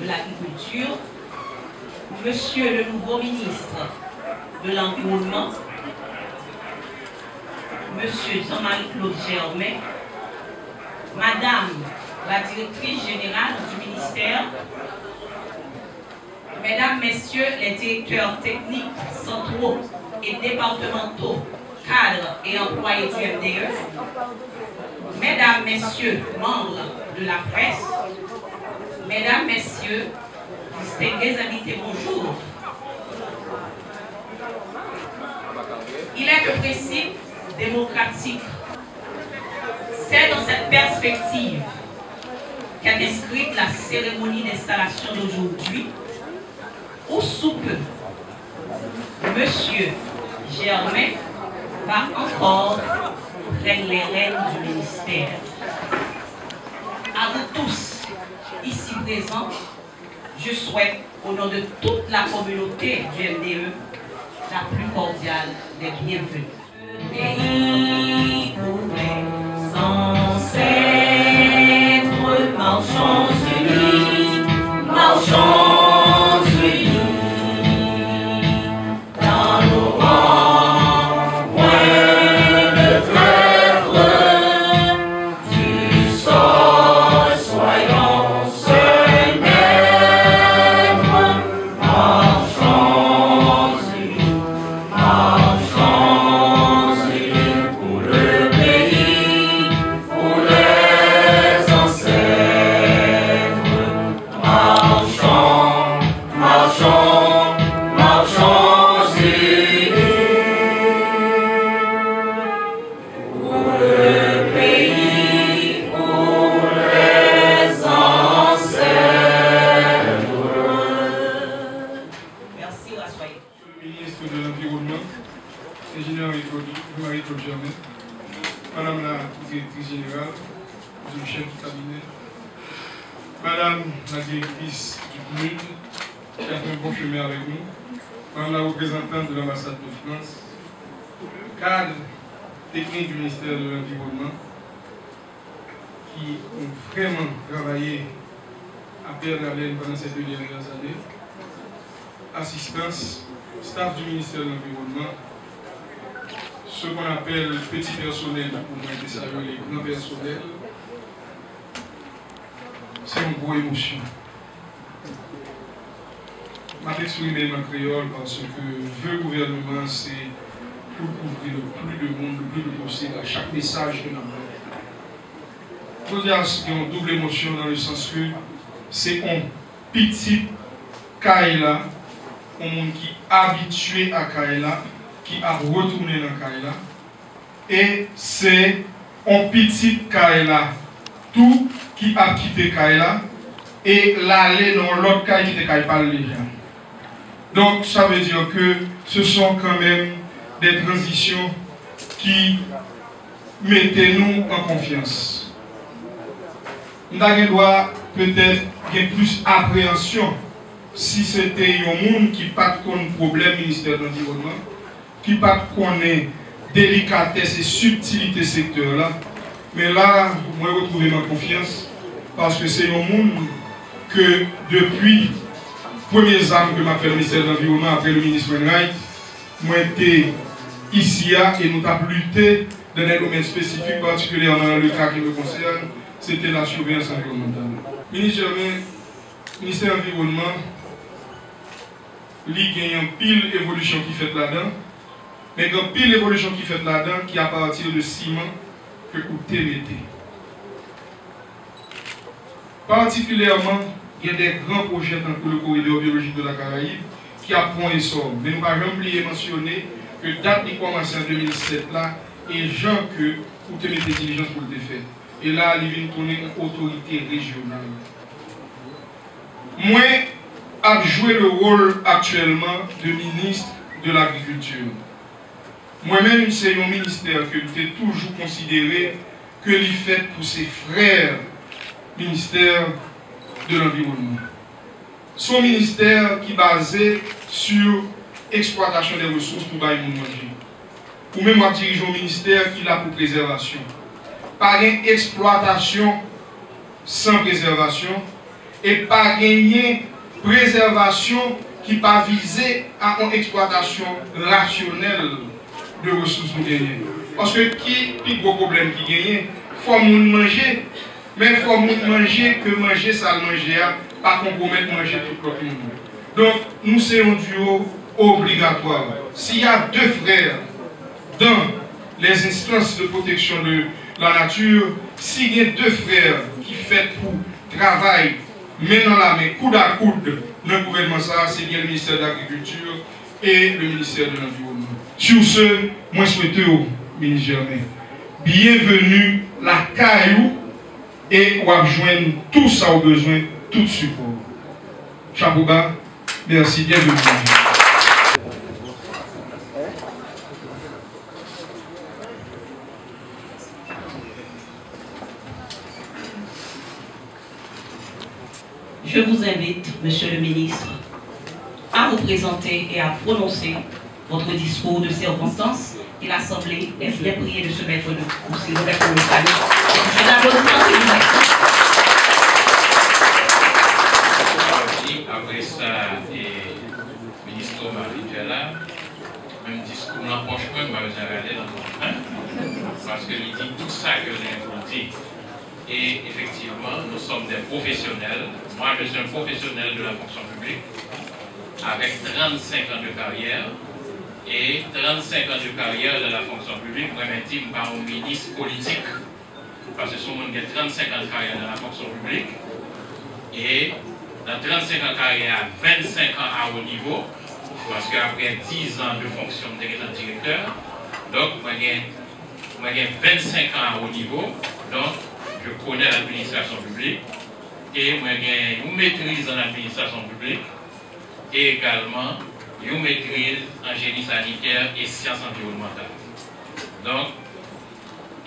de l'Agriculture, Monsieur le nouveau ministre de l'Environnement, Monsieur Jean-Marie-Claude Germain, Madame la directrice générale du ministère, Mesdames, Messieurs les directeurs techniques, centraux et départementaux, cadres et employés du MDE, Mesdames, Messieurs, membres de la presse, Mesdames, Messieurs, distingués invités, bonjour. Il est le principe démocratique. C'est dans cette perspective qu'est inscrite la cérémonie d'installation d'aujourd'hui, où sous peu, Monsieur Germain va encore prendre les rênes du ministère. À vous tous, ici présents, je souhaite, au nom de toute la communauté du MDE, la plus cordiale des bienvenus. Le pays pourrait ancêtres, marchons unis, marchons unis. Dans nos rangs, point de trêve, du sol, soyons seuls maîtres, marchons unis, marchons unis pour le pays, pour les ancêtres. Marchons, marchons, marchons unis pour le pays, pour les ancêtres. Merci, rassoyez. Le ministre de l'Environnement, ingénieur Marie-Claude Germain, Madame la directrice générale, Monsieur le chef du cabinet, Madame la directrice du CNUD, qui a fait un bon chemin avec nous, Madame la représentante de l'ambassade de France, cadre technique du ministère de l'Environnement, qui ont vraiment travaillé à perdre la laine pendant ces 2 dernières années, assistance, staff du ministère de l'Environnement, ce qu'on appelle petit personnel, pour moi, les grands personnels, c'est une grosse émotion. Je vais exprimer ma créole parce que le gouvernement, c'est pour couvrir le plus de monde, le plus de possible à chaque message que nous avons. Il faut dire qu'il y a une double émotion dans le sens que c'est un petit Kaila, un monde qui est habitué à Kaila, qui a retourné dans Kaila, et c'est un petit Kaila, tout qui a quitté Kaila, et l'aller dans l'autre Kaila qui était Kaila déjà. Donc ça veut dire que ce sont quand même des transitions qui mettent nous en confiance. Nous doit peut-être avoir plus d'appréhension si c'était un monde qui n'a pas de problème ministère de l'Environnement, qui n'a pas de délicatesse et subtilité secteur là. Mais là, moi je retrouve ma confiance parce que c'est un monde que depuis premiers âmes que m'a fait le ministère de l'Environnement après le ministre Wainwright, moi j'étais ici et nous avons lutté dans des domaines spécifiques, particulièrement dans le cas qui me concerne, c'était la surveillance environnementale. Ministère de l'Environnement, il y a une pile évolution qui fait là-dedans, mais il y a une pile évolution qui fait là-dedans qui est à partir de ciment que vous mettez. Particulièrement, il y a des grands projets dans le corridor biologique de la Caraïbe qui a point essor. Mais nous ne pouvons pas oublier de mentionner que date qui commence en 2007 là, et gens que vous mettez des diligences pour le faire. Et là, il vient tourner une autorité régionale. Moi, a joué le rôle actuellement de ministre de l'Agriculture. Moi-même, c'est un ministère que j'ai toujours considéré que l'il fait pour ses frères ministère de l'Environnement. Son ministère qui est basé sur l'exploitation des ressources pour bailler mon manger. Ou même moi dirigeant un ministère qui est là pour préservation. Pas une exploitation sans préservation et pas gagner préservation qui pas viser à une exploitation rationnelle de ressources nous gagner. Parce que qui est gros problème qui gagne, il faut manger, mais il faut manger que manger ça manger, pas compromettre manger tout le monde. Donc nous c'est un duo obligatoire. S'il y a deux frères dans les instances de protection de la nature, s'il y a deux frères qui font pour travail, main dans la main, coude à coude, dans le gouvernement, c'est bien le ministère de l'Agriculture et le ministère de l'Environnement. Sur ce, moi je souhaite au ministre Germain, bienvenue la caillou et on va joindre tout ça au besoin, tout support. Chabouba, merci, bienvenue. Je vous invite, Monsieur le ministre, à vous présenter et à prononcer votre discours de circonstance et l'Assemblée est bien priée de se mettre debout. Si vous êtes le salut, je l'applaudissements, s'il vous plaît. Après ça, le ministre Marie là, même discours n'approche pas, mais vous allez aller dans le parce qu'il dit tout ça que j'ai dit. Et effectivement, nous sommes des professionnels. Moi, je suis un professionnel de la fonction publique avec 35 ans de carrière. Et 35 ans de carrière de la fonction publique, moi, je dis par un ministre politique. Parce que ce monde a 35 ans de carrière dans la fonction publique. Et dans 35 ans de carrière, 25 ans à haut niveau. Parce qu'après 10 ans de fonction de directeur, donc moi, j'ai 25 ans à haut niveau. Donc, je connais l'administration publique et moi j'ai une maîtrise en administration publique et également une maîtrise en génie sanitaire et sciences environnementales. Donc,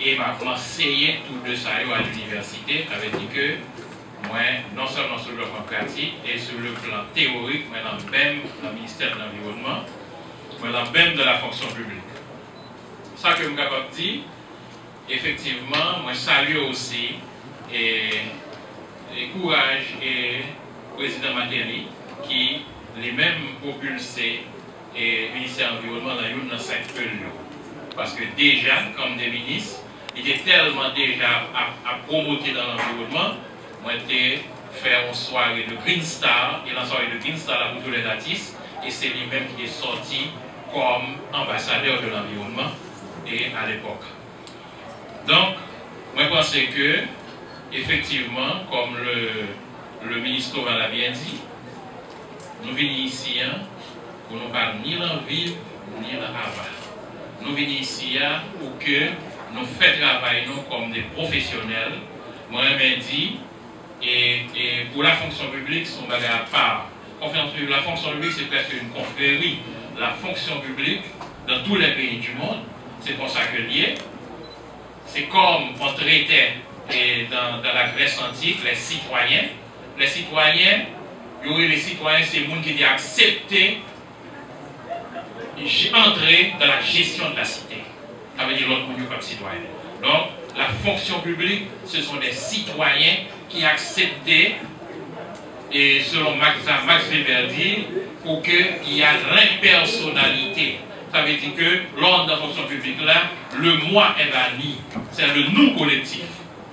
et m'a enseigné tout de ça à l'université, avec dit que moi, non seulement sur le plan pratique et sur le plan théorique, mais même dans le ministère de l'Environnement, mais même de la fonction publique. Ça que je suis capable de dire, effectivement, moi salue aussi et courage et président Matéli qui lui-même propulsé et ministère de l'Environnement dans cette période. Parce que déjà, comme des ministres, il était tellement déjà à promoter dans l'environnement, moi j'ai fait une soirée de Green Star, et la soirée de Green Star là pour tous les artistes, et c'est lui-même qui est sorti comme ambassadeur de l'environnement et à l'époque. Donc, moi je pense que, effectivement, comme le ministre l'a bien dit, nous venons ici pour nous parler ni l'envie ni l'avare. Nous venons ici pour que nous fassions travailler nous comme des professionnels. Moi-même dit, et pour la fonction publique, c'est un bagage à part. La fonction publique, c'est presque une confrérie. La fonction publique, dans tous les pays du monde, c'est pour ça que lié. C'est comme on traitait dans la Grèce antique les citoyens. Les citoyens, c'est les gens qui ont accepté entrer dans la gestion de la cité. Ça veut dire l'autre monde comme citoyen. Donc, la fonction publique, ce sont des citoyens qui acceptaient, et selon Max Weber dit, pour qu'il y ait l'impersonnalité. Ça veut dire que lors de la fonction publique là, le moi est banni. C'est le nous collectif.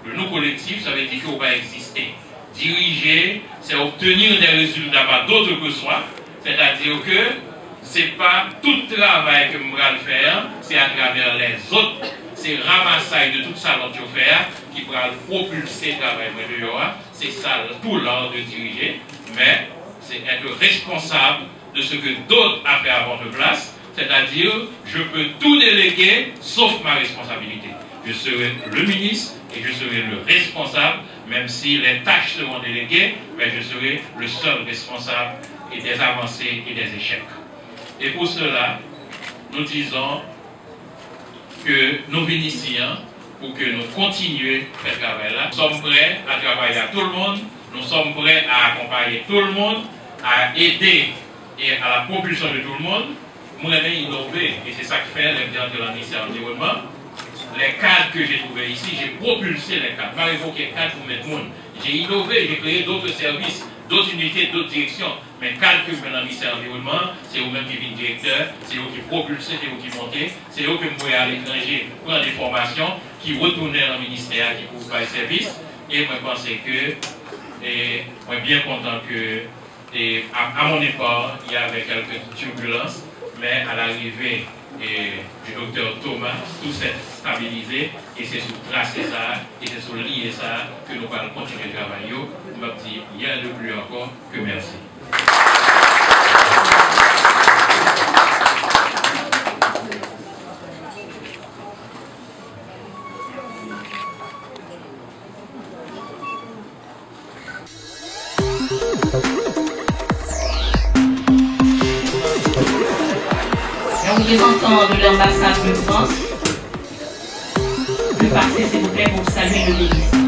Le nous collectif, ça veut dire qu'on va exister. Diriger, c'est obtenir des résultats par d'autres que soi. C'est-à-dire que ce n'est pas tout le travail que je vais faire, c'est à travers les autres. C'est ramassage de tout ça que tu fais qui va propulser le travail de dehors. C'est ça tout l'art de diriger. Mais c'est être responsable de ce que d'autres ont fait avant de place. C'est-à-dire, je peux tout déléguer sauf ma responsabilité. Je serai le ministre et je serai le responsable, même si les tâches seront déléguées, mais je serai le seul responsable et des avancées et des échecs. Et pour cela, nous disons que nous venons ici pour que nous continuions à faire travail là. Nous sommes prêts à travailler à tout le monde, nous sommes prêts à accompagner tout le monde, à aider et à la propulsion de tout le monde. Nous avons innové, et c'est ça que fait les gens de la ministère de l'Environnement. Les cadres que j'ai trouvés ici, j'ai propulsé les cadres. Je ne vais pas évoquer cadres pour mettre le monde. J'ai innové, j'ai créé d'autres services, d'autres unités, d'autres directions. Mais calcul dans le ministère de l'Environnement, c'est eux-mêmes qui viennent directeur, c'est eux qui propulsent, c'est eux qui montent, c'est eux qui me à l'étranger, prendre des formations, qui retournent dans le ministère, qui couvrent les services. Et moi, je pense que, moi, bien content que, à mon époque, il y avait quelques turbulences, mais à l'arrivée du docteur Thomas, tout s'est stabilisé et c'est sur tracer ça et c'est sur lier ça que nous allons continuer de travailler. Je me dis, il y a de plus encore que merci. Représentant de l'ambassade de France, le passé s'il vous plaît pour saluer le ministre.